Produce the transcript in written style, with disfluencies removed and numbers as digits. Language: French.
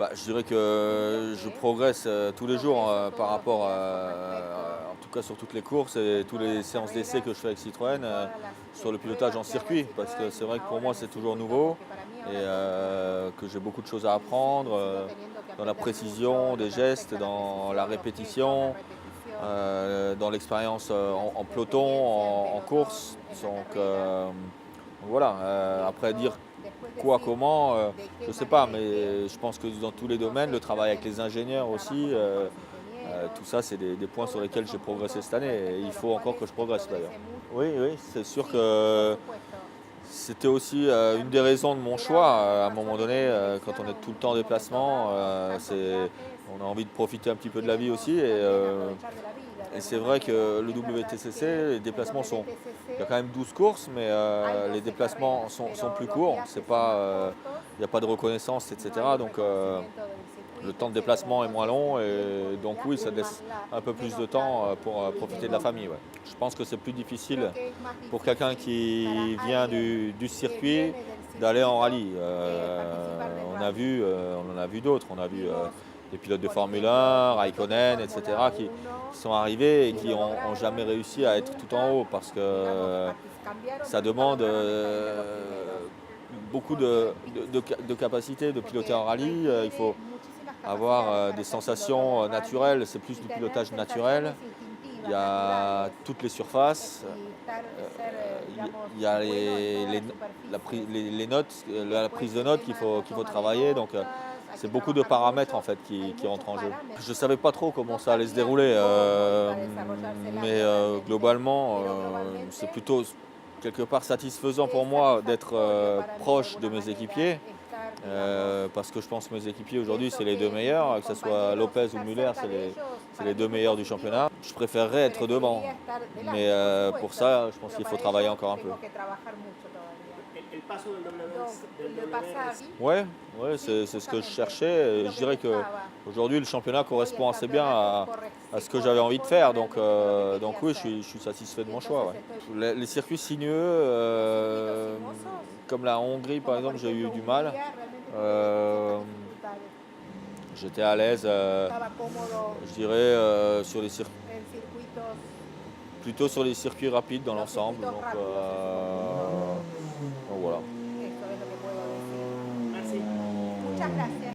Je dirais que je progresse tous les jours par rapport en tout cas sur toutes les courses et toutes les séances d'essai que je fais avec Citroën sur le pilotage en circuit. Parce que c'est vrai que pour moi c'est toujours nouveau et que j'ai beaucoup de choses à apprendre dans la précision des gestes, dans la répétition, dans l'expérience en peloton, en course. Voilà, après dire quoi, comment, je ne sais pas, mais je pense que dans tous les domaines, le travail avec les ingénieurs aussi, tout ça, c'est des points sur lesquels j'ai progressé cette année et il faut encore que je progresse d'ailleurs. Oui, oui, c'est sûr que c'était aussi une des raisons de mon choix. À un moment donné, quand on est tout le temps en déplacement, on a envie de profiter un petit peu de la vie aussi. Et c'est vrai que le WTCC, les déplacements sont. Il y a quand même 12 courses, mais les déplacements sont plus courts. Il n'y a pas de reconnaissance, etc. Donc le temps de déplacement est moins long et donc oui, ça laisse un peu plus de temps pour profiter de la famille. Ouais. Je pense que c'est plus difficile pour quelqu'un qui vient du circuit d'aller en rallye. On en a vu d'autres. On a vu des pilotes de Formule 1, Raikkonen, etc., qui sont arrivés et qui n'ont jamais réussi à être tout en haut parce que ça demande beaucoup de capacité de piloter en rallye. Il faut avoir des sensations naturelles, c'est plus du pilotage naturel. Il y a toutes les surfaces, il y a les notes, la prise de notes qu'il faut travailler. Donc c'est beaucoup de paramètres en fait qui rentrent en jeu. Je ne savais pas trop comment ça allait se dérouler, mais globalement, c'est plutôt quelque part satisfaisant pour moi d'être proche de mes équipiers. Parce que je pense que mes équipiers aujourd'hui, c'est les deux meilleurs, que ce soit Lopez ou Muller, c'est les deux meilleurs du championnat. Je préférerais être devant, mais pour ça, je pense qu'il faut travailler encore un peu. Ouais, ouais, c'est ce que je cherchais. Et je dirais que aujourd'hui, le championnat correspond assez bien à ce que j'avais envie de faire. Donc oui, je suis satisfait de mon choix. Ouais. Les circuits sinueux, comme la Hongrie par exemple, j'ai eu du mal. Euh, J'étais à l'aise, je dirais, plutôt sur les circuits rapides dans l'ensemble. Donc voilà.